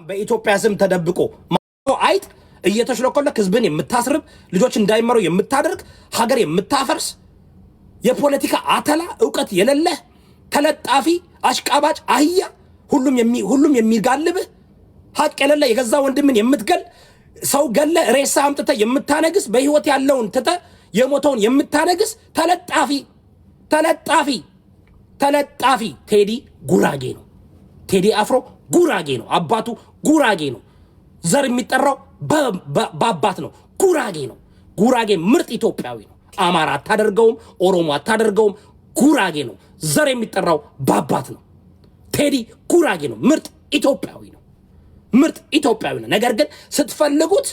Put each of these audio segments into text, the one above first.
በኢትዮጵያ ስም ተደብቆ አይጥ እየተሽለኮለክ ህዝብን የምታስርብ ልጆች እንዳይመሩ የምታደርግ ሀገር የምታፈርስ የፖለቲካ አተላ ዕውቀት የሌለህ ተለጣፊ አሽቃባጭ አህያ ሁሉም የሚጋልብህ ሀቅ የሌለ የገዛ ወንድምን የምትገል ሰው ገለ ሬሳ አምጥተ የምታነግስ በህይወት ያለውን ትተ የሞተውን የምታነግስ ተለጣፊ ቴዲ ጉራጌ ነው። ቴዲ አፍሮ ጉራጌ ነው። አባቱ ጉራጌ ነው። ዘር የሚጠራው በአባት ነው። ጉራጌ ነው። ጉራጌ ምርጥ ኢትዮጵያዊ ነው። አማራ አታደርገውም፣ ኦሮሞ አታደርገውም። ጉራጌ ነው። ዘር የሚጠራው በአባት ነው። ቴዲ ጉራጌ ነው። ምርጥ ኢትዮጵያዊ ነው። ምርጥ ኢትዮጵያዊ ነው። ነገር ግን ስትፈልጉት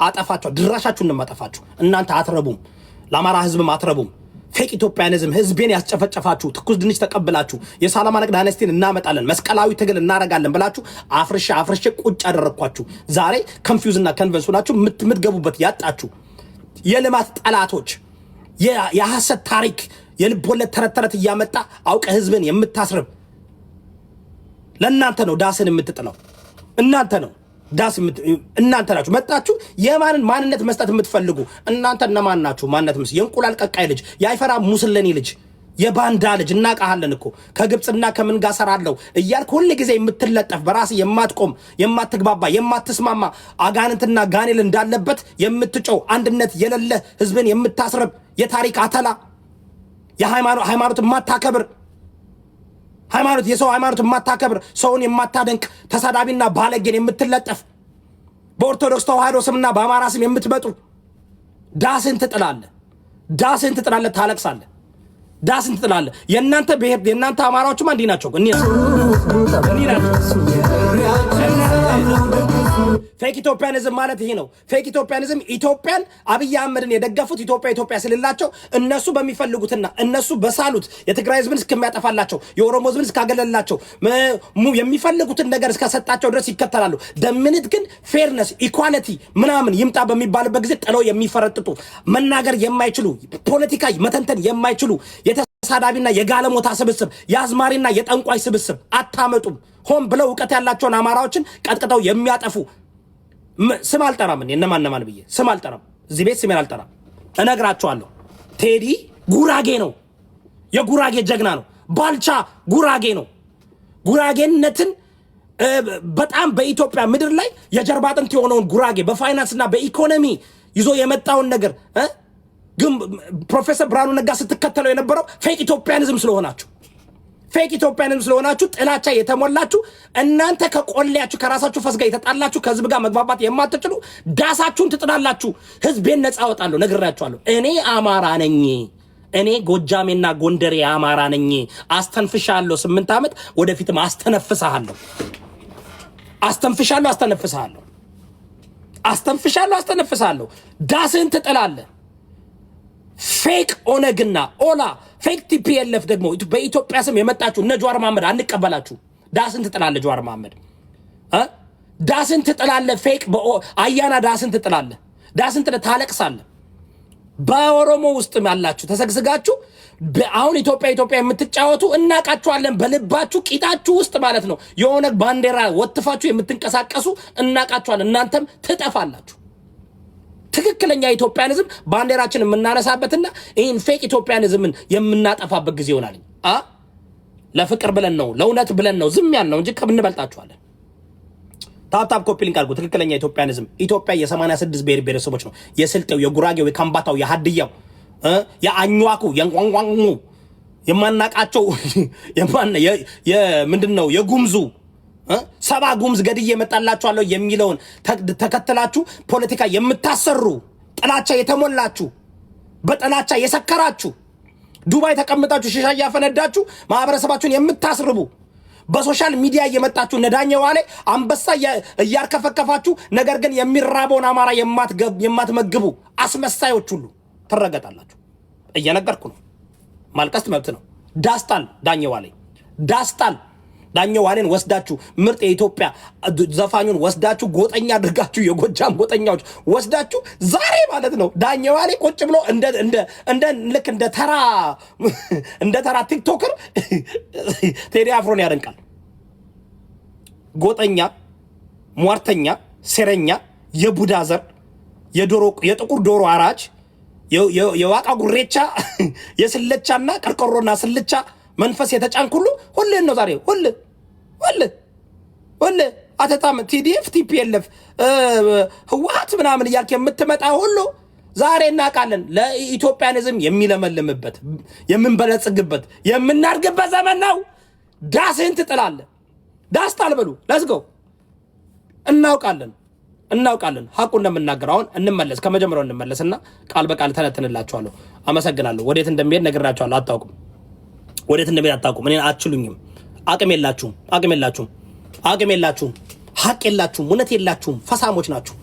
አጠፋቸው ድራሻችሁን ማጠፋችሁ እናንተ አትረቡም። ለአማራ ህዝብም አትረቡም። ፌክ ኢትዮጵያኒዝም ህዝቤን ያስጨፈጨፋችሁ ትኩስ ድንች ተቀብላችሁ የሳላማ ነቅ ዳይናስቲን እናመጣለን መስቀላዊ ትግል እናረጋለን ብላችሁ አፍርሼ ቁጭ አደረኳችሁ። ዛሬ ኮንፊውዝ እና ኮንቨንስ ሆናችሁ የምትገቡበት ያጣችሁ የልማት ጠላቶች የሐሰት ታሪክ የልብ ወለድ ተረት እያመጣ አውቀ ህዝብን የምታስርብ ለእናንተ ነው ዳስን የምትጥለው እናንተ ነው። እናንተ ናችሁ መጣችሁ የማንን ማንነት መስጠት የምትፈልጉ እናንተ እነማን ናችሁ? ማንነት ምስ የእንቁላል ቀቃይ ልጅ ያይፈራ ሙስለኔ ልጅ የባንዳ ልጅ እናቃሃለን እኮ ከግብጽና ከምን ጋር ሰራለው እያልክ ሁሉ ጊዜ የምትለጠፍ በራስ የማትቆም የማትግባባ የማትስማማ አጋንንትና ጋኔል እንዳለበት የምትጨው አንድነት የሌለ ህዝብን የምታስረብ የታሪክ አተላ የሃይማኖት የማታከብር ሃይማኖት የሰው ሃይማኖት የማታከብር ሰውን የማታደንቅ ተሳዳቢና ባለጌን የምትለጠፍ በኦርቶዶክስ ተዋህዶ ስምና በአማራ ስም የምትመጡ ዳስን ትጥላለህ ታለቅሳለህ። ዳስን ትጥላለህ። የእናንተ ብሔር የእናንተ አማራዎችማ እንዲህ ናቸው። ፌክ ኢትዮጵያኒዝም ማለት ይሄ ነው። ፌክ ኢትዮጵያኒዝም ኢትዮጵያን አብይ አህመድን የደገፉት ኢትዮጵያ ስልላቸው እነሱ በሚፈልጉትና እነሱ በሳሉት የትግራይ ህዝብን እስከሚያጠፋላቸው የኦሮሞ ህዝብን እስካገለላቸው የሚፈልጉትን ነገር እስከሰጣቸው ድረስ ይከተላሉ። ደምንት ግን ፌርነስ ኢኳሊቲ ምናምን ይምጣ በሚባልበት ጊዜ ጥለው የሚፈረጥጡ መናገር የማይችሉ ፖለቲካ መተንተን የማይችሉ የተሳዳቢና የጋለሞታ ስብስብ የአዝማሪና የጠንቋይ ስብስብ አታመጡም። ሆም ብለው ዕውቀት ያላቸውን አማራዎችን ቀጥቅጠው የሚያጠፉ ስም አልጠራም። እነማን ብዬ ስም አልጠራም። እዚህ ቤት ስሜን አልጠራም። እነግራቸዋለሁ። ቴዲ ጉራጌ ነው። የጉራጌ ጀግና ነው። ባልቻ ጉራጌ ነው። ጉራጌነትን በጣም በኢትዮጵያ ምድር ላይ የጀርባ አጥንት የሆነውን ጉራጌ በፋይናንስና በኢኮኖሚ ይዞ የመጣውን ነገር ግን ፕሮፌሰር ብርሃኑ ነጋ ስትከተለው የነበረው ፌክ ኢትዮጵያኒዝም ስለሆናችሁ ጥላቻ የተሞላችሁ እናንተ ከቆሌያችሁ ከራሳችሁ ፈስጋ የተጣላችሁ ከህዝብ ጋር መግባባት የማትችሉ ዳሳችሁን ትጥላላችሁ። ህዝቤን ነፃ አወጣለሁ ነግራችኋለሁ። እኔ አማራ ነኝ። እኔ ጎጃሜና ጎንደሬ አማራ ነኝ። አስተንፍሻለሁ 8 ዓመት ወደፊትም አስተነፍሳለሁ። ዳስን ትጥላለህ። ፌክ ኦነግና ኦላ ፌክ ቲፒኤልኤፍ ደግሞ በኢትዮጵያ ስም የመጣችሁ እነ ጀዋር መሐመድ አንቀበላችሁ። ዳስን ትጥላለህ። ጀዋር መሐመድ ዳስን ትጥላለህ። ፌክ አያና ዳስን ትጥላለህ። ታለቅሳለህ። በኦሮሞ ውስጥ ያላችሁ ተሰግስጋችሁ አሁን ኢትዮጵያ የምትጫወቱ እናቃችኋለን። በልባችሁ ቂጣችሁ ውስጥ ማለት ነው የኦነግ ባንዲራ ወጥፋችሁ የምትንቀሳቀሱ እናቃችኋለን። እናንተም ትጠፋላችሁ። ትክክለኛ ኢትዮጵያኒዝም ባንዲራችን የምናነሳበትና ይሄን ፌክ ኢትዮጵያኒዝምን የምናጠፋበት ጊዜ ይሆናል። ለፍቅር ብለን ነው ለእውነት ብለን ነው ዝም ያልነው እንጂ ከብንበልጣችኋለን። ታፕ ኮፒ ሊንክ አድርጉ። ትክክለኛ ኢትዮጵያኒዝም ኢትዮጵያ የ86 ብሔር ብሔረሰቦች ነው። የስልጤው፣ የጉራጌው፣ የካምባታው፣ የሀድያው፣ የአኝዋኩ፣ የንቋንቋኑ የማናቃቸው ምንድነው የጉምዙ ሰባ ጉምዝ ገድዬ መጣላችኋለሁ የሚለውን ተከትላችሁ ፖለቲካ የምታሰሩ ጥላቻ የተሞላችሁ በጥላቻ የሰከራችሁ ዱባይ ተቀምጣችሁ ሺሻ ያፈነዳችሁ ማህበረሰባችሁን የምታስርቡ በሶሻል ሚዲያ እየመጣችሁ ነዳኛው ላይ አንበሳ እያርከፈከፋችሁ ነገር ግን የሚራበውን አማራ የማትመግቡ አስመሳዮች ሁሉ ትረገጣላችሁ። እየነገርኩ ነው። ማልቀስ መብት ነው። ዳስጣል ዳኛው ላይ ዳስጣል ዳኘው ዋሌን ወስዳችሁ ምርጥ የኢትዮጵያ ዘፋኙን ወስዳችሁ ጎጠኛ አድርጋችሁ የጎጃም ጎጠኛዎች ወስዳችሁ ዛሬ ማለት ነው ዳኘው ዋሌ ቁጭ ብሎ እንደ ልክ እንደ ተራ ቲክቶከር ቴዲ አፍሮን ያደንቃል። ጎጠኛ፣ ሟርተኛ፣ ሴረኛ፣ የቡዳ ዘር፣ የጥቁር ዶሮ አራጅ፣ የዋቃ ጉሬቻ፣ የስልቻና ቀርቆሮና ስልቻ መንፈስ የተጫንክ ሁሉ ነው ዛሬ ሁሉ አተታም ቲዲኤፍ ቲፒኤልኤፍ ህወሓት ምናምን እያልክ የምትመጣ ሁሉ ዛሬ እናውቃለን። ለኢትዮጵያኒዝም የሚለመልምበት የምንበለጽግበት የምናድግበት ዘመን ነው። ዳስህን ትጥላለህ። ዳስ ታልበሉ ለዝገው እናውቃለን ሀቁን እንደምናገር። አሁን እንመለስ፣ ከመጀመሪያው እንመለስና ቃል በቃል ተነትንላችኋለሁ። አመሰግናለሁ። ወዴት እንደሚሄድ ነግራችኋለሁ። አታውቁም ወዴት እንደሚሄድ አታውቁም። እኔን አትችሉኝም። አቅም የላችሁም። ሀቅ የላችሁም። እውነት የላችሁም። ፈሳሞች ናችሁ።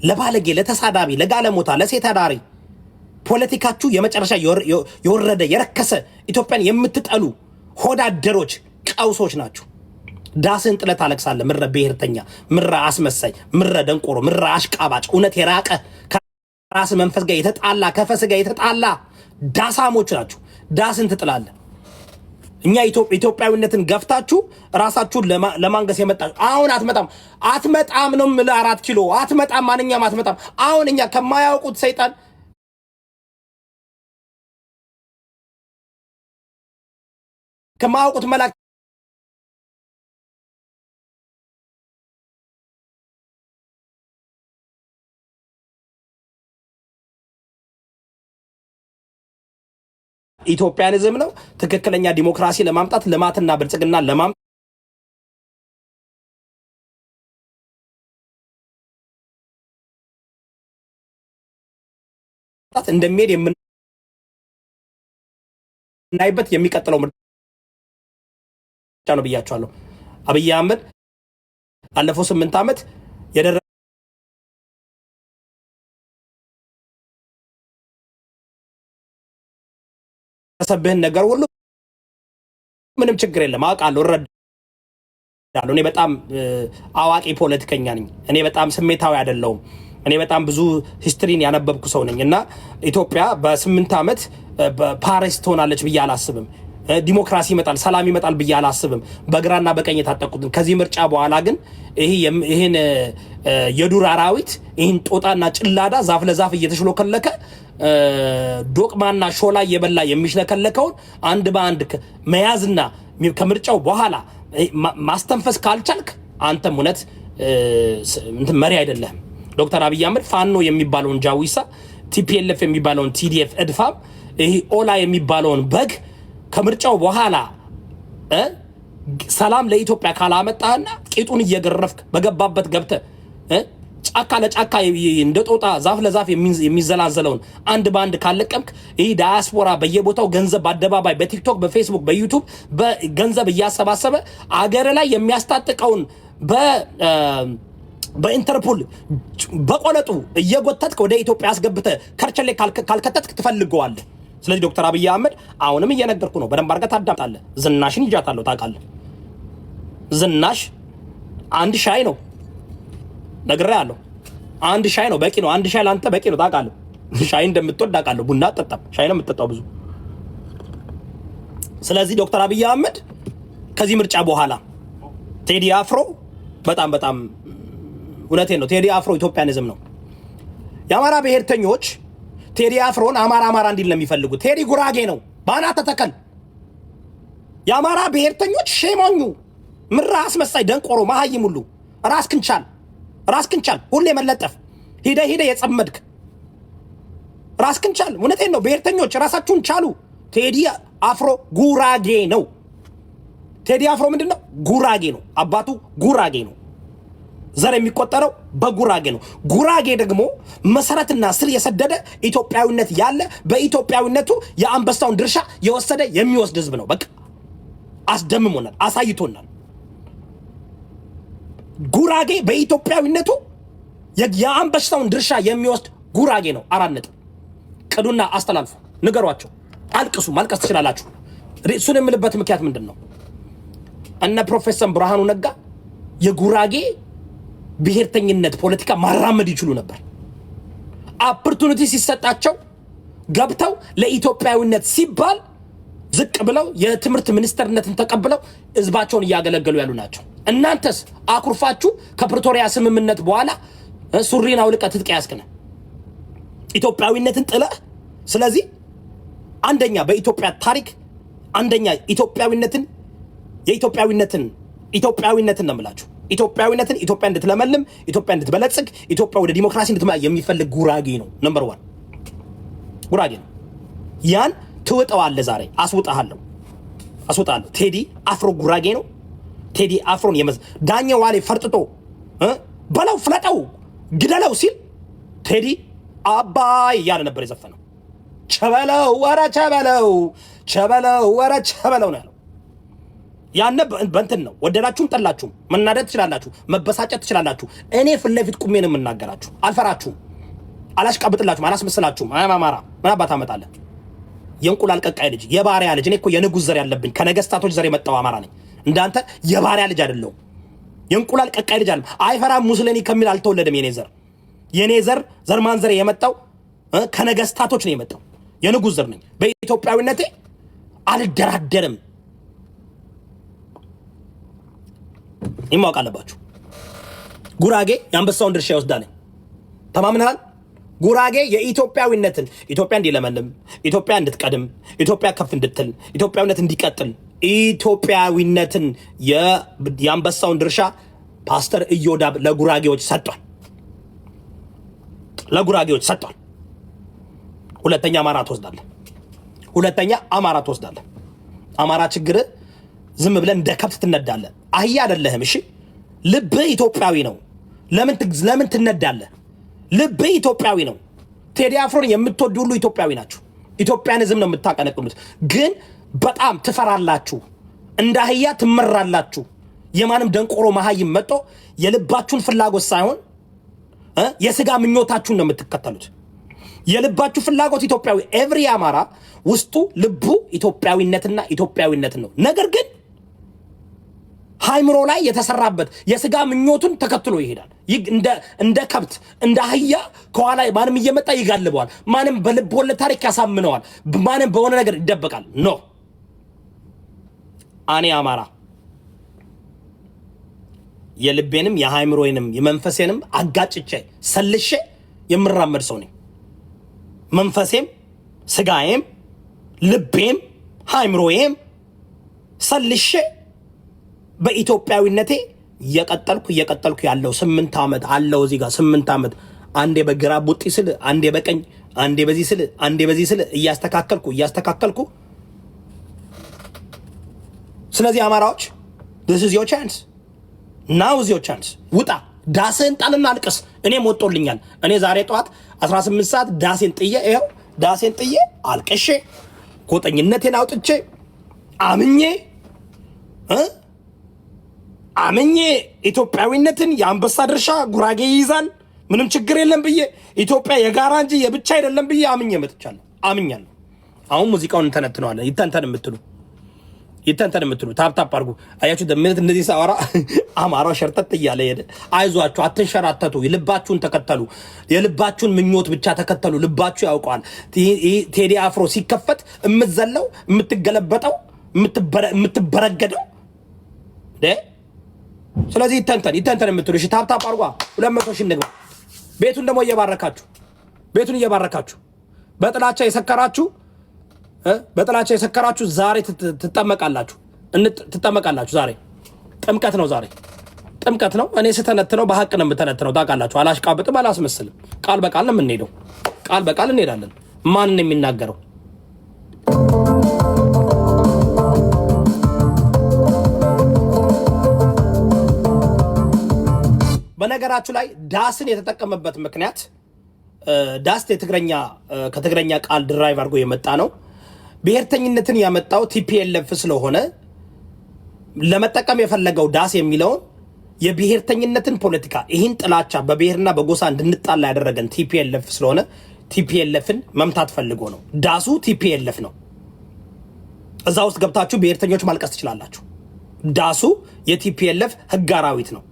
ለባለጌ፣ ለተሳዳቢ፣ ለጋለሞታ፣ ለሴት አዳሪ ፖለቲካችሁ የመጨረሻ የወረደ የረከሰ ኢትዮጵያን የምትጠሉ ሆዳደሮች ቀውሶች ናችሁ። ዳስን ጥለት አለቅሳለ። ምረ ብሔርተኛ፣ ምረ አስመሳይ፣ ምረ ደንቆሮ፣ ምረ አሽቃባጭ፣ እውነት የራቀ ከራስ መንፈስ ጋር የተጣላ ከፈስ ጋር የተጣላ ዳሳሞች ናችሁ። ዳስን ትጥላለ። እኛ ኢትዮጵያዊነትን ገፍታችሁ ራሳችሁን ለማንገስ የመጣችሁ አሁን አትመጣም ነው የምልህ። 4 ኪሎ አትመጣም፣ ማንኛውም አትመጣም። አሁን እኛ ከማያውቁት ሰይጣን ከማያውቁት መላክ ኢትዮጵያኒዝም ነው ትክክለኛ ዲሞክራሲ ለማምጣት ልማትና ብልጽግና ለማምጣት እንደሚሄድ የምናይበት የሚቀጥለው ምርጫ ነው ብያቸዋለሁ። አብይ አህመድ ባለፈው 8 ዓመት የደረሰብህን ነገር ሁሉ ምንም ችግር የለም አውቃለሁ፣ እረዳለሁ። እኔ በጣም አዋቂ ፖለቲከኛ ነኝ። እኔ በጣም ስሜታዊ አይደለሁም። እኔ በጣም ብዙ ሂስትሪን ያነበብኩ ሰው ነኝ እና ኢትዮጵያ በ8 ዓመት ፓሪስ ትሆናለች ብዬ አላስብም። ዲሞክራሲ ይመጣል፣ ሰላም ይመጣል ብዬ አላስብም። በግራና በቀኝ የታጠቁትን ከዚህ ምርጫ በኋላ ግን ይሄን የዱር አራዊት ይሄን ጦጣና ጭላዳ ዛፍ ለዛፍ እየተሽሎከለከ ዶቅማና ሾላ እየበላ የሚሽለከለከውን አንድ በአንድ መያዝና ከምርጫው በኋላ ማስተንፈስ ካልቻልክ አንተም እውነት መሪ አይደለህም። ዶክተር አብይ አህመድ ፋኖ የሚባለውን ጃዊሳ፣ ቲፒኤልኤፍ የሚባለውን ቲዲኤፍ እድፋም፣ ይሄ ኦላ የሚባለውን በግ ከምርጫው በኋላ ሰላም ለኢትዮጵያ ካላመጣህና ቂጡን እየገረፍክ በገባበት ገብተህ ጫካ ለጫካ እንደ ጦጣ ዛፍ ለዛፍ የሚዘላዘለውን አንድ በአንድ ካለቀምክ ይህ ዳያስፖራ በየቦታው ገንዘብ በአደባባይ በቲክቶክ በፌስቡክ በዩቱብ በገንዘብ እያሰባሰበ አገር ላይ የሚያስታጥቀውን በኢንተርፖል በቆለጡ እየጎተትክ ወደ ኢትዮጵያ አስገብተህ ከርቸሌ ካልከተትክ ትፈልገዋለህ። ስለዚህ ዶክተር አብይ አህመድ አሁንም እየነገርኩ ነው፣ በደንብ አድርገህ ታዳምጣለህ። ዝናሽን ይጃታለሁ ታውቃለህ። ዝናሽ አንድ ሻይ ነው ነግሬሃለሁ። አንድ ሻይ ነው በቂ ነው። አንድ ሻይ ላንተ በቂ ነው ታውቃለህ። ሻይ እንደምትወድ ታውቃለህ። ቡና አትጠጣም፣ ሻይ ነው የምትጠጣው ብዙ። ስለዚህ ዶክተር አብይ አህመድ ከዚህ ምርጫ በኋላ ቴዲ አፍሮ በጣም እውነቴን ነው፣ ቴዲ አፍሮ ኢትዮጵያኒዝም ነው። የአማራ ብሔርተኞች ቴዲ አፍሮን አማራ እንዲል ነው የሚፈልጉት። ቴዲ ጉራጌ ነው፣ ባናተ ተከል። የአማራ ብሔርተኞች ሼሞኙ ምራ አስመሳይ ደንቆሮ መሀይም ሁሉ ራስክን ቻል ሁሌ መለጠፍ ሂደ የጸመድክ ራስክን ቻል። እውነቴን ነው፣ ብሔርተኞች ራሳችሁን ቻሉ። ቴዲ አፍሮ ጉራጌ ነው። ቴዲ አፍሮ ምንድነው? ጉራጌ ነው። አባቱ ጉራጌ ነው። ዘር የሚቆጠረው በጉራጌ ነው። ጉራጌ ደግሞ መሰረትና ስር የሰደደ ኢትዮጵያዊነት ያለ በኢትዮጵያዊነቱ የአንበሳውን ድርሻ የወሰደ የሚወስድ ህዝብ ነው። በቃ አስደምሞናል፣ አሳይቶናል። ጉራጌ በኢትዮጵያዊነቱ የአንበሳውን ድርሻ የሚወስድ ጉራጌ ነው። 4 ነጥብ ቅዱና አስተላልፉ፣ ንገሯቸው፣ አልቅሱ። ማልቀስ ትችላላችሁ። እሱን የምልበት ምክንያት ምንድን ነው? እነ ፕሮፌሰር ብርሃኑ ነጋ የጉራጌ ብሔርተኝነት ፖለቲካ ማራመድ ይችሉ ነበር። ኦፖርቹኒቲ ሲሰጣቸው ገብተው ለኢትዮጵያዊነት ሲባል ዝቅ ብለው የትምህርት ሚኒስተርነትን ተቀብለው ህዝባቸውን እያገለገሉ ያሉ ናቸው። እናንተስ አኩርፋችሁ ከፕሪቶሪያ ስምምነት በኋላ ሱሪን አውልቀህ ትጥቅ ያስከነ ኢትዮጵያዊነትን ጥለህ። ስለዚህ አንደኛ በኢትዮጵያ ታሪክ አንደኛ ኢትዮጵያዊነትን ነው የምላችሁ። ኢትዮጵያዊነትን ኢትዮጵያ እንድትለመልም ኢትዮጵያ እንድትበለጽግ ኢትዮጵያ ወደ ዲሞክራሲ እንድትመጣ የሚፈልግ ጉራጌ ነው። ነምበር 1 ጉራጌ ነው። ያን ትውጠዋለህ። ዛሬ አስውጣለሁ። ቴዲ አፍሮ ጉራጌ ነው። ቴዲ አፍሮን ዳኛ ዋሌ ፈርጥጦ በለው ፍለጠው ግደለው ሲል ቴዲ አባይ እያለ ነበር የዘፈነው። ቸበለው ወረ ቸበለው ነው ያለው። ያነ በእንትን ነው። ወደዳችሁም ጠላችሁም መናደድ ትችላላችሁ፣ መበሳጨት ትችላላችሁ። እኔ ፊት ለፊት ቁሜ ነው የምናገራችሁ። አልፈራችሁም፣ አላሽቃብጥላችሁም፣ አላስመስላችሁም። አማራ ምን አባት አመጣለህ? የእንቁላል ቀቃይ ልጅ፣ የባሪያ ልጅ። እኔ እኮ የንጉስ ዘር ያለብኝ ከነገስታቶች ዘር የመጣው አማራ ነኝ። እንዳንተ የባሪያ ልጅ አይደለሁም። የእንቁላል ቀቃይ ልጅ አይደለም። አይፈራም ሙስሊኒ ከሚል አልተወለደም። የኔ ዘር ማንዘር የመጣው ከነገስታቶች ነው የመጣው። የንጉስ ዘር ነኝ። በኢትዮጵያዊነቴ አልደራደርም። ይማወቅ አለባችሁ። ጉራጌ የአንበሳውን ድርሻ ይወስዳል። ተማምነናል። ጉራጌ የኢትዮጵያዊነትን ኢትዮጵያ እንዲለመልም፣ ኢትዮጵያ እንድትቀድም፣ ኢትዮጵያ ከፍ እንድትል፣ ኢትዮጵያዊነት እንዲቀጥል ኢትዮጵያዊነትን የአንበሳውን ድርሻ ፓስተር ኢዮዳብ ለጉራጌዎች ሰጥቷል። ሁለተኛ አማራ ትወስዳለህ። አማራ ችግር ዝም ብለን እንደ ከብት ትነዳለህ። አህያ አይደለህም። እሺ ልብህ ኢትዮጵያዊ ነው። ለምን ትነዳለህ? ልብህ ኢትዮጵያዊ ነው። ቴዲ አፍሮን የምትወዱ ሁሉ ኢትዮጵያዊ ናችሁ። ኢትዮጵያንዝም ነው የምታቀነቅኑት። ግን በጣም ትፈራላችሁ። እንደ አህያ ትመራላችሁ። የማንም ደንቆሮ መሃይም መጥቶ የልባችሁን ፍላጎት ሳይሆን የስጋ ምኞታችሁን ነው የምትከተሉት። የልባችሁ ፍላጎት ኢትዮጵያዊ ኤቭሪ አማራ ውስጡ ልቡ ኢትዮጵያዊነትና ኢትዮጵያዊነትን ነው። ነገር ግን ሃይምሮ ላይ የተሰራበት የስጋ ምኞቱን ተከትሎ ይሄዳል። እንደ ከብት እንደ አህያ ከኋላ ማንም እየመጣ ይጋልበዋል። ማንም በልብ ወለድ ታሪክ ያሳምነዋል። ማንም በሆነ ነገር ይደበቃል። ኖ እኔ አማራ የልቤንም የሃይምሮዬንም የመንፈሴንም አጋጭቼ ሰልሼ የምራመድ ሰው ነኝ። መንፈሴም ስጋዬም ልቤም ሃይምሮዬም ሰልሼ በኢትዮጵያዊነቴ እየቀጠልኩ ያለው 8 ዓመት አለው። እዚህ ጋር 8 ዓመት አንዴ በግራ ቡጢ ስል፣ አንዴ በቀኝ፣ አንዴ በዚህ ስል እያስተካከልኩ ስለዚህ አማራዎች this is your chance. now is your chance. ውጣ ዳስን ጣልና አልቅስ። እኔም ወጦልኛል። እኔ ዛሬ ጠዋት 18 ሰዓት ዳሴን ጥዬ አልቅሼ ጎጠኝነቴን አውጥቼ አምኜ ኢትዮጵያዊነትን የአንበሳ ድርሻ ጉራጌ ይይዛል ምንም ችግር የለም ብዬ ኢትዮጵያ የጋራ እንጂ የብቻ አይደለም ብዬ አምኛለሁ። አሁን ሙዚቃውን እንተነትነዋለን። ይተንተን የምትሉ ታፕ አድርጉ። አያችሁ ደምነት እንደዚህ ሳወራ አማራው ሸርጠጥ እያለ ሄደ። አይዟችሁ፣ አትንሸራተቱ፣ ልባችሁን ተከተሉ። የልባችሁን ምኞት ብቻ ተከተሉ። ልባችሁ ያውቀዋል። ቴዲ አፍሮ ሲከፈት የምትዘለው የምትገለበጠው የምትበረገደው ስለዚህ ይተንተን የምትሉ እሺ፣ ታፕ አድርጓ። 200 ሺህ እንግባ። ቤቱን ደግሞ እየባረካችሁ በጥላቻ የሰከራችሁ ዛሬ ትጠመቃላችሁ። ዛሬ ጥምቀት ነው። እኔ ስተነትነው በሐቅ ነው የምተነትነው። ታውቃላችሁ፣ አላሽቃብጥም፣ አላስመስልም። ቃል በቃል ነው የምንሄደው። ቃል በቃል እንሄዳለን። ማንን የሚናገረው በነገራችሁ ላይ ዳስን የተጠቀመበት ምክንያት ዳስ ከትግረኛ ቃል ድራይቭ አድርጎ የመጣ ነው። ብሔርተኝነትን ያመጣው ቲፒኤልኤፍ ስለሆነ ለመጠቀም የፈለገው ዳስ የሚለውን የብሔርተኝነትን ፖለቲካ ይህን ጥላቻ በብሔርና በጎሳ እንድንጣላ ያደረገን ቲፒኤልኤፍ ስለሆነ ቲፒኤልኤፍን መምታት ፈልጎ ነው። ዳሱ ቲፒኤልኤፍ ነው። እዛ ውስጥ ገብታችሁ ብሔርተኞች ማልቀስ ትችላላችሁ። ዳሱ የቲፒኤልኤፍ ህግ አራዊት ነው።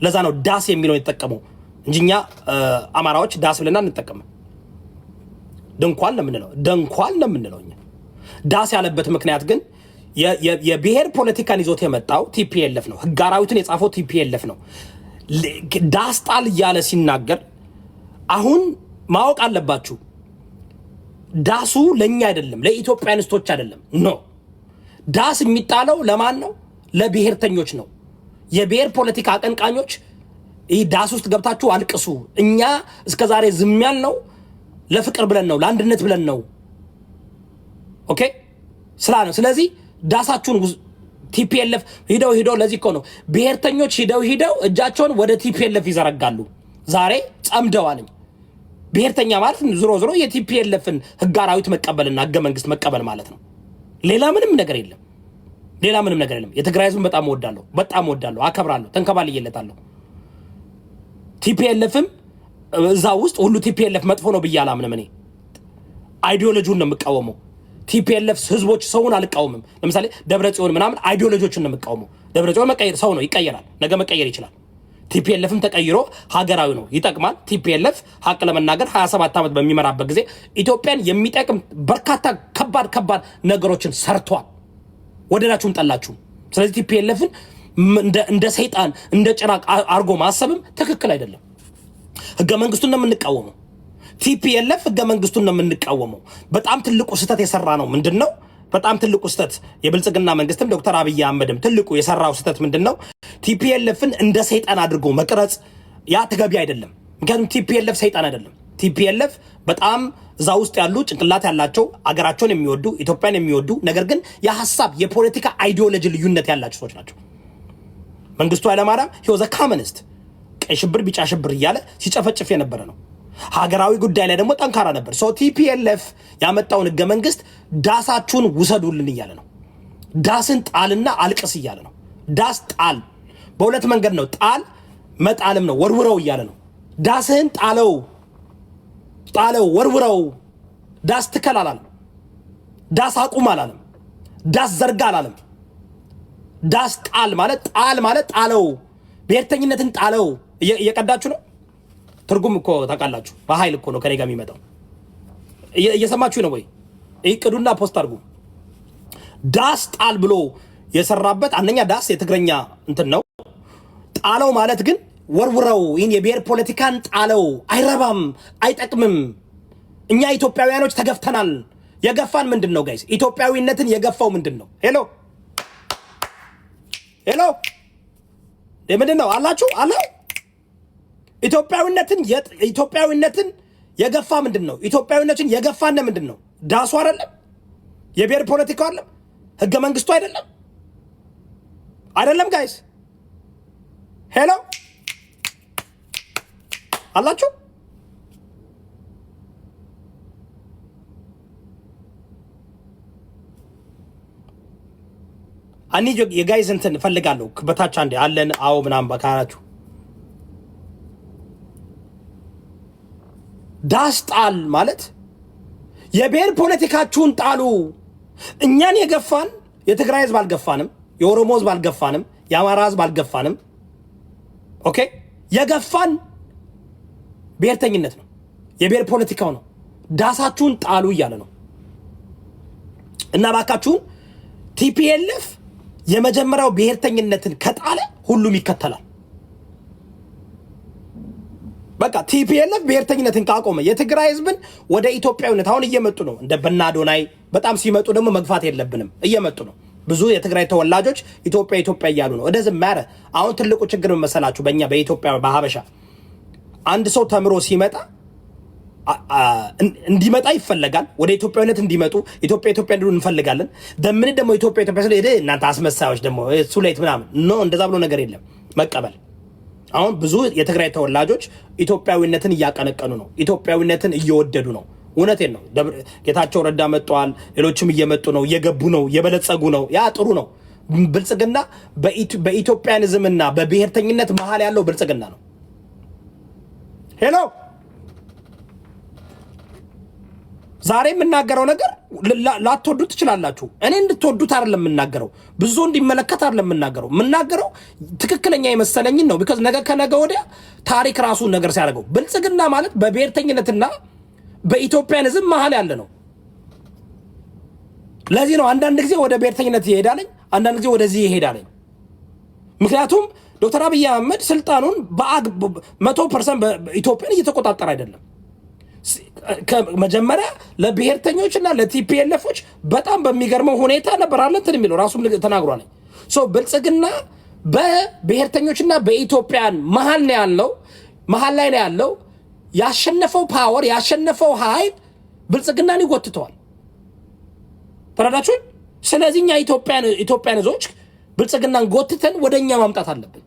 ለዛ ነው ዳስ የሚለውን የተጠቀመው እንጂኛ አማራዎች ዳስ ብለና እንጠቀም ድንኳን ለምንለው ደንኳን ለምንለው እኛ ዳስ ያለበት ምክንያት ግን የብሔር ፖለቲካን ይዞት የመጣው ቲፒኤልኤፍ ነው። ህግ አራዊትን የጻፈው ቲፒኤልኤፍ ነው። ዳስ ጣል እያለ ሲናገር አሁን ማወቅ አለባችሁ። ዳሱ ለኛ አይደለም፣ ለኢትዮጵያኒስቶች አይደለም። ኖ ዳስ የሚጣለው ለማን ነው? ለብሔርተኞች ነው። የብሔር ፖለቲካ አቀንቃኞች ይህ ዳስ ውስጥ ገብታችሁ አልቅሱ። እኛ እስከዛሬ ዝም ያልነው ለፍቅር ብለን ነው፣ ለአንድነት ብለን ነው። ኦኬ ስላ ነው። ስለዚህ ዳሳችሁን ቲፒኤልኤፍ ሂደው ለዚህ እኮ ነው ብሔርተኞች ሂደው እጃቸውን ወደ ቲፒኤልኤፍ ይዘረጋሉ። ዛሬ ጸምደዋልኝ። ብሔርተኛ ማለት ዞሮ የቲፒኤልኤፍን ህግ አራዊት መቀበልና ህገ መንግስት መቀበል ማለት ነው። ሌላ ምንም ነገር የለም። የትግራይ ህዝብን በጣም እወዳለሁ፣ አከብራለሁ፣ ተንከባልየለታለሁ። ቲፒኤልኤፍም እዛ ውስጥ ሁሉ ቲፒኤልኤፍ መጥፎ ነው ብዬ አላምንም። እኔ አይዲዮሎጂውን ነው የምቃወመው። ቲፒኤልኤፍ ህዝቦች ሰውን አልቃወምም። ለምሳሌ ደብረጽዮን ምናምን አይዲዮሎጂዎችን ነው የምቃወመው። ደብረጽዮን መቀየር ሰው ነው፣ ይቀየራል፣ ነገ መቀየር ይችላል። ቲፒኤልኤፍም ተቀይሮ ሀገራዊ ነው፣ ይጠቅማል። ቲፒኤልኤፍ ሀቅ ለመናገር 27 ዓመት በሚመራበት ጊዜ ኢትዮጵያን የሚጠቅም በርካታ ከባድ ነገሮችን ሰርቷል፣ ወደዳችሁም ጠላችሁም። ስለዚህ ቲፒኤልኤፍን እንደ ሰይጣን እንደ ጭራቅ አርጎ ማሰብም ትክክል አይደለም። ህገ መንግስቱን ነው የምንቃወመው። ቲፒኤልኤፍ ህገ መንግስቱን ነው የምንቃወመው። በጣም ትልቁ ስህተት የሰራ ነው ምንድነው? በጣም ትልቁ ስህተት የብልጽግና መንግስትም ዶክተር አብይ አህመድም ትልቁ የሰራው ስህተት ምንድነው? ቲፒኤልኤፍን እንደ ሰይጣን አድርጎ መቅረጽ። ያ ተገቢ አይደለም። ምክንያቱም ቲፒኤልኤፍ ሰይጣን አይደለም። ቲፒኤልኤፍ በጣም እዛ ውስጥ ያሉ ጭንቅላት ያላቸው አገራቸውን የሚወዱ ኢትዮጵያን የሚወዱ ነገር ግን የሐሳብ የፖለቲካ አይዲዮሎጂ ልዩነት ያላቸው ሰዎች ናቸው። መንግስቱ ኃይለማርያም ሂወዘ ካመኒስት ቀይ ሽብር ቢጫ ሽብር እያለ ሲጨፈጭፍ የነበረ ነው። ሀገራዊ ጉዳይ ላይ ደግሞ ጠንካራ ነበር። ቲፒኤልኤፍ ያመጣውን ህገ መንግስት ዳሳችሁን ውሰዱልን እያለ ነው። ዳስን ጣልና አልቅስ እያለ ነው። ዳስ ጣል በሁለት መንገድ ነው። ጣል መጣልም ነው። ወርውረው እያለ ነው። ዳስህን ጣለው፣ ወርውረው። ዳስ ትከል አላለም። ዳስ አቁም አላለም። ዳስ ዘርጋ አላለም። ዳስ ጣል ማለት ጣለው፣ ብሔርተኝነትን ጣለው። እየቀዳችሁ ነው። ትርጉም እኮ ታውቃላችሁ። በኃይል እኮ ነው ከኔ ጋር የሚመጣው። እየሰማችሁ ነው ወይ? ቅዱና ፖስት አድርጉ። ዳስ ጣል ብሎ የሰራበት አንደኛ ዳስ የትግረኛ እንትን ነው። ጣለው ማለት ግን ወርውረው፣ ይህን የብሔር ፖለቲካን ጣለው። አይረባም፣ አይጠቅምም። እኛ ኢትዮጵያውያኖች ተገፍተናል። የገፋን ምንድን ነው ጋይስ? ኢትዮጵያዊነትን የገፋው ምንድን ነው? ሄሎ ምንድን ነው አላችሁ? ኢትዮጵያዊነትን የገፋ ምንድን ነው? ኢትዮጵያዊነትን የገፋን ምንድን ነው? ዳሱ አይደለም? የብሔር ፖለቲካው አይደለም? ህገ መንግስቱ አይደለም ጋይስ? ሄሎ አላችሁ? አኒ የጋይዝ እንትን ፈልጋለሁ በታች አንዴ አለን። አዎ ምናምን በካራችሁ ዳስ ጣል ማለት የብሔር ፖለቲካችሁን ጣሉ። እኛን የገፋን የትግራይ ህዝብ አልገፋንም፣ የኦሮሞ ህዝብ አልገፋንም፣ የአማራ ህዝብ አልገፋንም። ኦኬ የገፋን ብሔርተኝነት ነው፣ የብሔር ፖለቲካው ነው። ዳሳችሁን ጣሉ እያለ ነው። እና ባካችሁን ቲፒኤልኤፍ የመጀመሪያው ብሔርተኝነትን ከጣለ ሁሉም ይከተላል። በቃ ቲፒኤልኤፍ ብሔርተኝነትን ካቆመ የትግራይ ህዝብን ወደ ኢትዮጵያዊነት አሁን እየመጡ ነው። እንደ በናዶናይ በጣም ሲመጡ ደግሞ መግፋት የለብንም። እየመጡ ነው። ብዙ የትግራይ ተወላጆች ኢትዮጵያ እያሉ ነው። ወደዚህ ማረ አሁን ትልቁ ችግር መሰላችሁ በእኛ በኢትዮጵያ በሀበሻ አንድ ሰው ተምሮ ሲመጣ እንዲመጣ ይፈለጋል። ወደ ኢትዮጵያዊነት እንዲመጡ ኢትዮጵያ እንዲሉ እንፈልጋለን። ደምን ደግሞ ኢትዮጵያ ስለ እናንተ አስመሳዮች ደግሞ ሱሌት ምናምን ኖ እንደዛ ብሎ ነገር የለም። መቀበል አሁን ብዙ የትግራይ ተወላጆች ኢትዮጵያዊነትን እያቀነቀኑ ነው። ኢትዮጵያዊነትን እየወደዱ ነው። እውነቴን ነው። ጌታቸው ረዳ መጥተዋል። ሌሎችም እየመጡ ነው፣ እየገቡ ነው፣ እየበለጸጉ ነው። ያ ጥሩ ነው። ብልጽግና በኢትዮጵያኒዝምና በብሔርተኝነት መሀል ያለው ብልጽግና ነው። ሄሎ ዛሬ የምናገረው ነገር ላትወዱት ትችላላችሁ። እኔ እንድትወዱት አይደለም የምናገረው፣ ብዙ እንዲመለከት አይደለም የምናገረው ትክክለኛ የመሰለኝን ነው። ቢካዝ ነገ ከነገ ወዲያ ታሪክ ራሱ ነገር ሲያደርገው ብልጽግና ማለት በብሔርተኝነትና በኢትዮጵያንዝም መሀል ያለ ነው። ለዚህ ነው አንዳንድ ጊዜ ወደ ብሔርተኝነት ይሄዳለኝ፣ አንዳንድ ጊዜ ወደዚህ ይሄዳለኝ። ምክንያቱም ዶክተር አብይ አህመድ ስልጣኑን 100% ኢትዮጵያን እየተቆጣጠረ አይደለም። መጀመሪያ ለብሔርተኞችና ለቲፒኤልኤፎች በጣም በሚገርመው ሁኔታ ነበር አለ እንትን የሚለው ራሱም ተናግሯል። ብልጽግና በብሔርተኞችና በኢትዮጵያን መሀል ላይ ነው ያለው። ያሸነፈው ፓወር ያሸነፈው ኃይል ብልጽግናን ይጎትተዋል። ተረዳችሁኝ? ስለዚህ እኛ ኢትዮጵያኖች ብልጽግናን ጎትተን ወደኛ ማምጣት አለብን።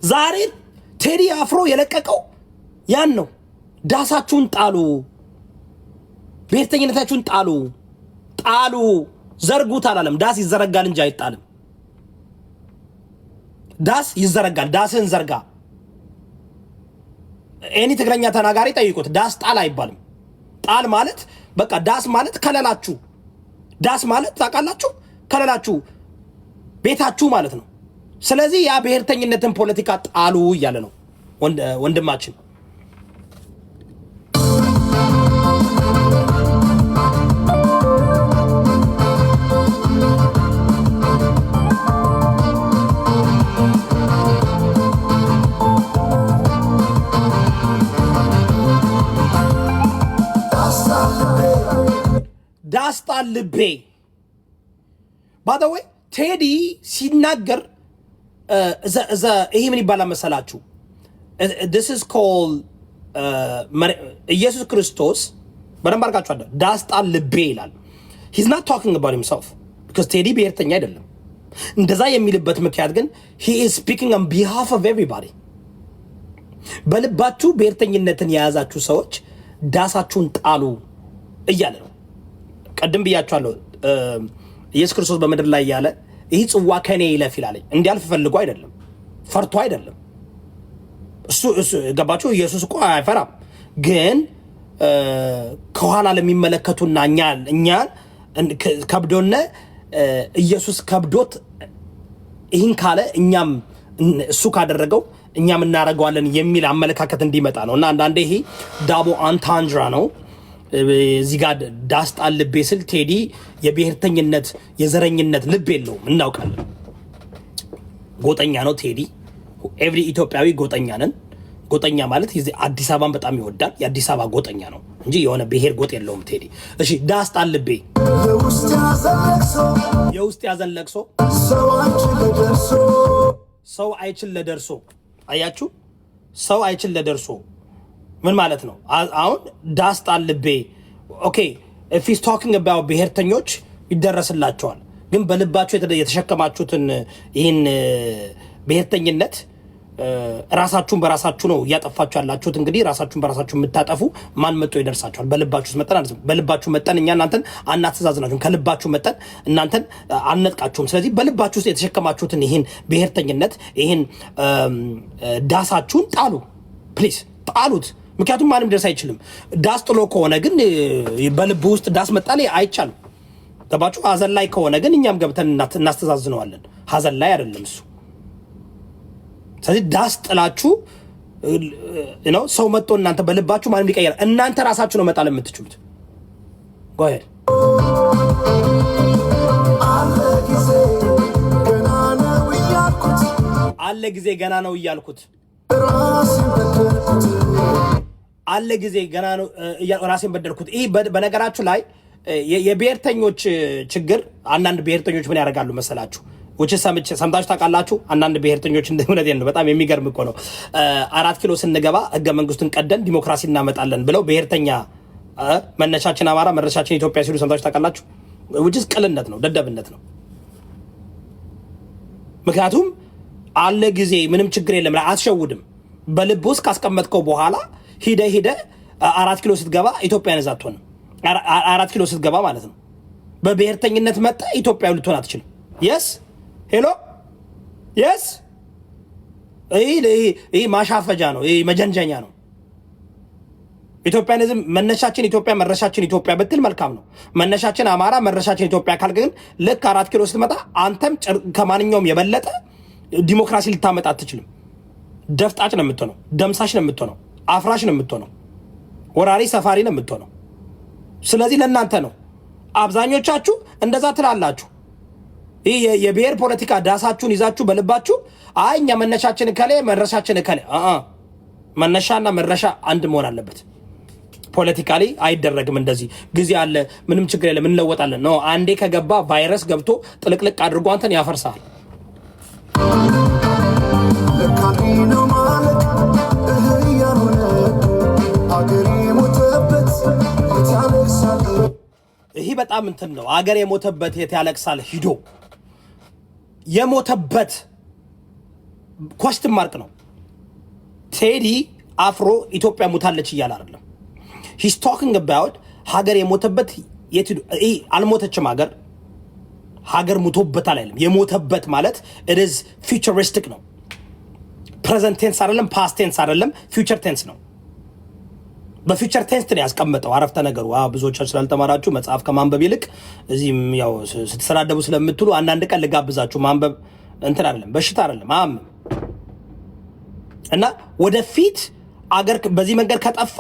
ዛሬ ቴዲ አፍሮ የለቀቀው ያን ነው። ዳሳችሁን ጣሉ፣ ብሔርተኝነታችሁን ጣሉ፣ ዘርጉት አላለም። ዳስ ይዘረጋል እንጂ አይጣልም። ዳስ ይዘረጋል። ዳስን ዘርጋ። ኤኒ ትግረኛ ተናጋሪ ጠይቁት። ዳስ ጣል አይባልም። ጣል ማለት በቃ ዳስ ማለት ከለላችሁ። ዳስ ማለት ታውቃላችሁ፣ ከለላችሁ ቤታችሁ ማለት ነው። ስለዚህ ያ ብሔርተኝነትን ፖለቲካ ጣሉ እያለ ነው ወንድማችን። ዳስጣል ልቤ ባደወይ ቴዲ ሲናገር ይሄ ምን ይባላል መሰላችሁ? this is called ኢየሱስ ክርስቶስ በደንብ አድርጋችሁ አለ ዳስጣል ልቤ ይላል። he's not talking about himself because ቴዲ ብሔርተኛ አይደለም። እንደዛ የሚልበት ምክንያት ግን he is speaking on behalf of everybody። በልባችሁ ብሔርተኝነትን የያዛችሁ ሰዎች ዳሳችሁን ጣሉ እያለ ነው። ቀደም ብያችኋለሁ። ኢየሱስ ክርስቶስ በምድር ላይ ያለ ይህ ጽዋ ከኔ ይለፍ ይላል። እንዲያልፍ ፈልጎ አይደለም፣ ፈርቶ አይደለም። እሱ ገባችሁ? ኢየሱስ እኮ አይፈራም። ግን ከኋላ ለሚመለከቱና እኛ ከብዶነ ኢየሱስ ከብዶት ይህን ካለ እኛም እሱ ካደረገው እኛም እናደርገዋለን የሚል አመለካከት እንዲመጣ ነው። እና አንዳንዴ ይሄ ዳቦ አንታንጅራ ነው። እዚህ ጋር ዳስጣል ልቤ ስል ቴዲ የብሔርተኝነት የዘረኝነት ልብ የለውም፣ እናውቃለን። ጎጠኛ ነው ቴዲ። ኤቭሪ ኢትዮጵያዊ ጎጠኛ ነን። ጎጠኛ ማለት አዲስ አበባን በጣም ይወዳል። የአዲስ አበባ ጎጠኛ ነው እንጂ የሆነ ብሔር ጎጥ የለውም ቴዲ። እሺ ዳስጣል ልቤ የውስጥ ያዘን ለቅሶ ሰው አይችል ለደርሶ። አያችሁ፣ ሰው አይችል ለደርሶ ምን ማለት ነው? አሁን ዳስጣል ልቤ ኦኬ if he's talking about ብሔርተኞች ይደረስላቸዋል። ግን በልባችሁ የተሸከማችሁትን ይህን ብሔርተኝነት ራሳችሁን በራሳችሁ ነው እያጠፋችሁ ያላችሁት። እንግዲህ ራሳችሁን በራሳችሁ የምታጠፉ ማን መጥቶ ይደርሳችኋል? በልባችሁ መጠን በልባችሁ መጠን እኛ እናንተን አናተዛዝናችሁም። ከልባችሁ መጠን እናንተን አልነጥቃችሁም። ስለዚህ በልባችሁ ውስጥ የተሸከማችሁትን ይህን ብሔርተኝነት ይህን ዳሳችሁን ጣሉ፣ ፕሊዝ ጣሉት። ምክንያቱም ማንም ደርስ አይችልም። ዳስ ጥሎ ከሆነ ግን በልብ ውስጥ ዳስ መጣል አይቻልም። ገባችሁ? ሀዘን ላይ ከሆነ ግን እኛም ገብተን እናስተዛዝነዋለን። ሀዘን ላይ አይደለም እሱ። ስለዚህ ዳስ ጥላችሁ ነው ሰው መጥቶ እናንተ በልባችሁ ማንም ሊቀየር እናንተ ራሳችሁ ነው መጣል የምትችሉት። ጎሄ አለ ጊዜ ገና ነው እያልኩት አለ ጊዜ ገና ነው ራሴን በደልኩት። ይህ በነገራችሁ ላይ የብሔርተኞች ችግር አንዳንድ ብሔርተኞች ምን ያደርጋሉ መሰላችሁ? ሰምታችሁ ታውቃላችሁ? አንዳንድ ብሔርተኞች እንደምነት ነው። በጣም የሚገርም እኮ ነው። 4 ኪሎ ስንገባ ህገ መንግስቱን ቀደን ዲሞክራሲ እናመጣለን ብለው ብሔርተኛ መነሻችን አማራ መድረሻችን ኢትዮጵያ ሲሉ ሰምታችሁ ታውቃላችሁ? ውጭስ ቅልነት ነው፣ ደደብነት ነው። ምክንያቱም አለ ጊዜ ምንም ችግር የለም አትሸውድም። በልብ ውስጥ ካስቀመጥከው በኋላ ሂደ 4 ኪሎ ስትገባ ኢትዮጵያን እዛ አትሆንም። 4 ኪሎ ስትገባ ማለት ነው። በብሔርተኝነት መጣ ኢትዮጵያዊ ልትሆን አትችልም። የስ ሄሎ የስ ይህ ማሻፈጃ ነው። ይህ መጀንጀኛ ነው። ኢትዮጵያኒዝም መነሻችን ኢትዮጵያ መረሻችን ኢትዮጵያ ብትል መልካም ነው። መነሻችን አማራ መረሻችን ኢትዮጵያ ካልክ ግን ልክ 4 ኪሎ ስትመጣ አንተም ከማንኛውም የበለጠ ዲሞክራሲ ልታመጣ አትችልም። ደፍጣጭ ነው የምትሆነው፣ ደምሳሽ ነው የምትሆነው፣ አፍራሽ ነው የምትሆነው፣ ወራሪ ሰፋሪ ነው የምትሆነው። ስለዚህ ለእናንተ ነው አብዛኞቻችሁ እንደዛ ትላላችሁ። ይህ የብሔር ፖለቲካ ዳሳችሁን ይዛችሁ በልባችሁ አይ እኛ መነሻችን እከሌ መረሻችን እከሌ መነሻና መረሻ አንድ መሆን አለበት። ፖለቲካሊ አይደረግም እንደዚህ። ጊዜ አለ፣ ምንም ችግር የለም፣ እንለወጣለን ነው። አንዴ ከገባ ቫይረስ ገብቶ ጥልቅልቅ አድርጎ አንተን ያፈርሳል። ይሄ በጣም እንትን ነው። አገር የሞተበት የት ያለቅሳል ሂዶ የሞተበት ኮስትን ማርክ ነው። ቴዲ አፍሮ ኢትዮጵያ ሞታለች እያለ አይደለም። ሂስ ቶኪንግ አባውት ሀገር የሞተበት የት አልሞተችም። ሀገር ሙቶበታል አይደለም። የሞተበት ማለት it is futuristic ነው። ፕሬዘንት ቴንስ አይደለም፣ ፓስት ቴንስ አይደለም፣ ፊውቸር ቴንስ ነው። በፊውቸር ቴንስ ነው ያስቀመጠው አረፍተ ነገሩ። ብዙዎቻችሁ ስላልተማራችሁ መጽሐፍ ከማንበብ ይልቅ እዚህም ያው ስትሰዳደቡ ስለምትሉ አንዳንድ ቀን ልጋብዛችሁ። ማንበብ እንትን አይደለም፣ በሽታ አይደለም፣ እና ወደፊት አገር በዚህ መንገድ ከጠፋ